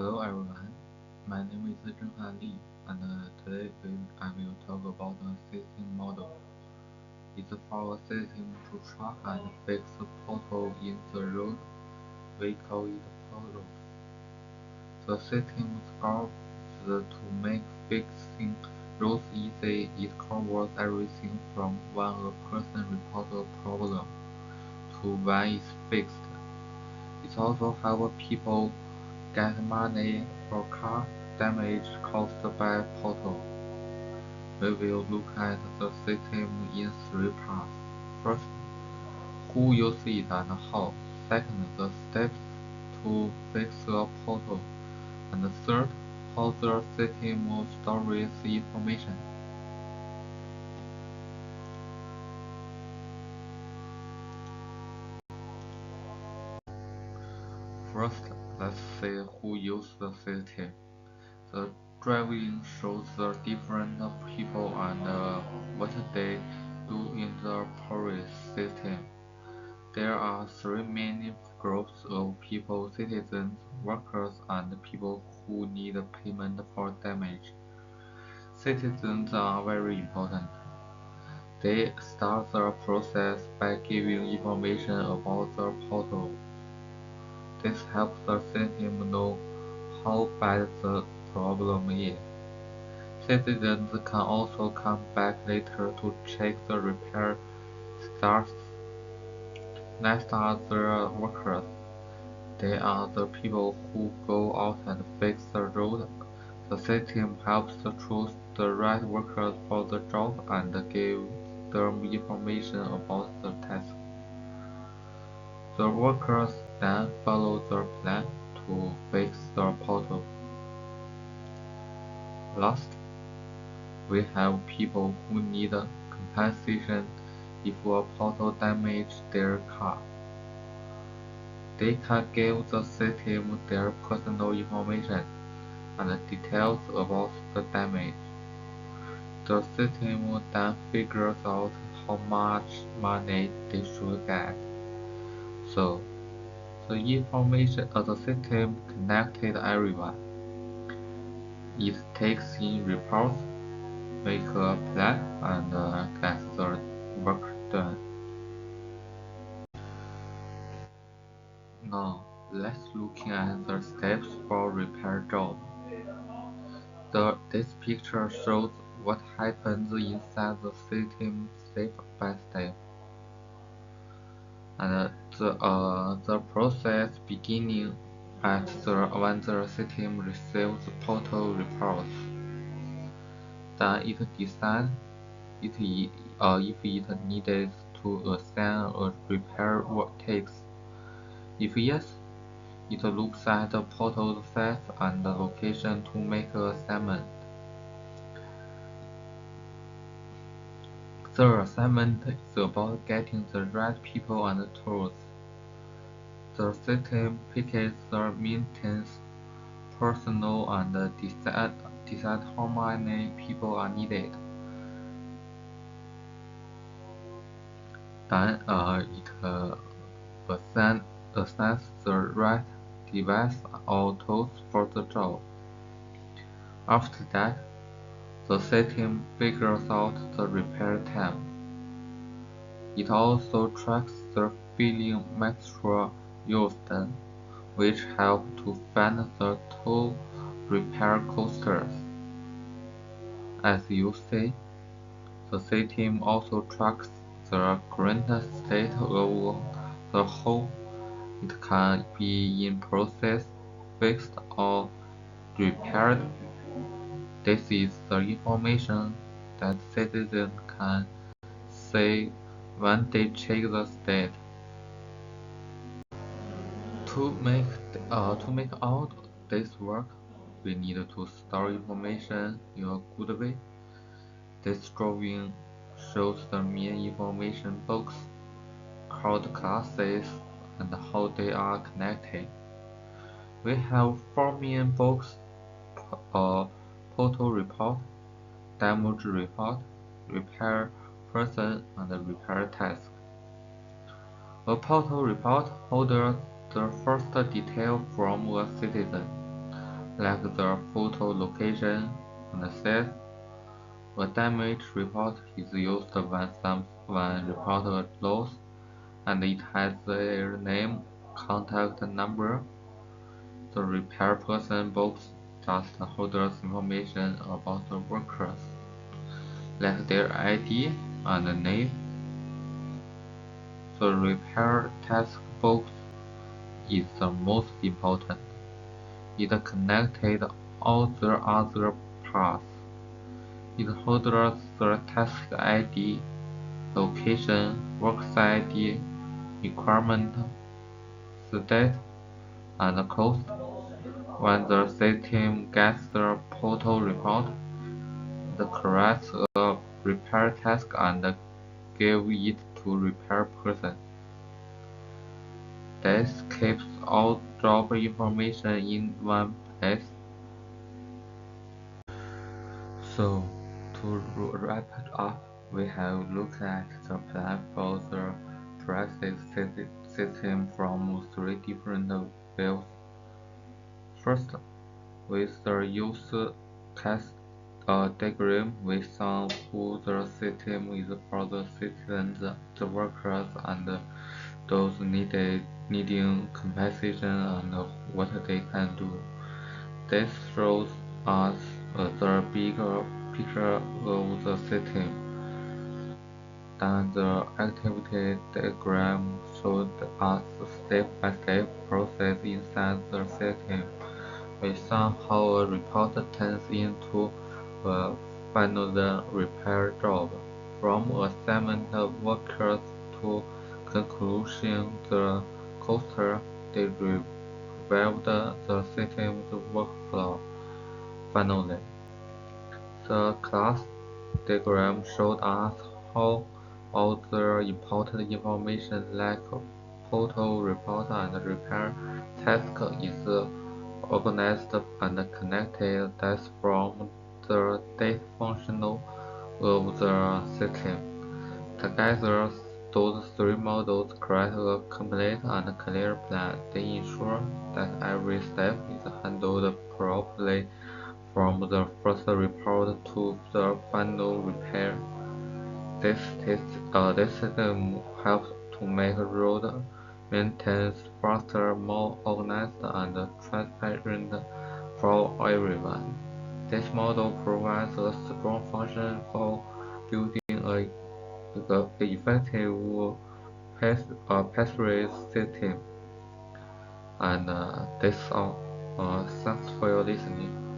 Hello everyone, my name is Zhenhan Li, and today I will talk about a system model. It's for a system to track and fix pothole in the road. We call it pothole. The system's goal is to make fixing roads easy. It covers everything from when a person reports a problem to when it's fixed. It also helps people get money for car damage caused by pothole. We will look at the system in three parts. First, who uses it and how. Second, the steps to fix a pothole. And third, how the system stores information. First, let's see who uses the system. The drawing shows the different people and what they do in the police system. There are three main groups of people: citizens, workers, and people who need payment for damage. Citizens are very important. They start the process by giving information about the portal. This helps the system know how bad the problem is. Citizens can also come back later to check the repair status. Next are the workers. They are the people who go out and fix the road. The system helps to choose the right workers for the job and gives them information about the task. The workers then follow the plan to fix the portal. Last, we have people who need compensation if a portal damages their car. They can give the system their personal information and details about the damage. The system then figures out how much money they should get. So, the information of the system connected everyone. It takes in reports, makes a plan, and gets the work done. Now, let's look at the steps for repair job. This picture shows what happens inside the system step by step. And the process beginning at when the system receives portal reports. Then it decides if it needs to assign a repair work takes. If yes, it looks at the portal size and the location to make an assignment. The assignment is about getting the right people and tools. The system picks the maintenance personnel and decide how many people are needed. Then it assigns the right device or tools for the job. After that, the system figures out the repair time. It also tracks the filling material used, which help to find the total repair costs. As you see, the system also tracks the current state of the hole. It can be in process, fixed, or repaired. This is the information that citizens can see when they check the state. To make all this work, we need to store information in a good way. This drawing shows the main information blocks, called classes, and how they are connected. We have four main blocks: portal report, damage report, repair person, and repair task. A portal report holds the first detail from a citizen. like the photo location on the set. A damage report is used when someone reports a loss, and it has their name, contact number. The repair person box just holders information about the workers, like their ID and name. The repair task box is the most important. It connected all the other parts. It holds the task ID, location, worksite ID, requirement, state, and cost. When the system gets the portal report, it creates a repair task and gives it to repair person. This keeps all job information in one place. So, to wrap it up, we have looked at the plan for the practice system from three different views. First, with the user case diagram, we saw who the system is for the citizens, the workers, and those needing compensation and what they can do. This shows us the bigger picture of the system. Then the activity diagram showed us the step-by-step process inside the system. We saw how a report turns into a final repair job. From assignment of workers to conclusion, the coaster reviewed the system's workflow. Finally, the class diagram showed us how all the important information like photo report and repair task is organized and connected. That's from the data functional of the system. Together, those three models create a complete and clear plan. They ensure that every step is handled properly from the first report to the final repair. This system helps to make road maintenance faster, more organized, and transparent for everyone. This model provides a strong foundation for building a effective passphrase system. And that's all. Thanks for your listening.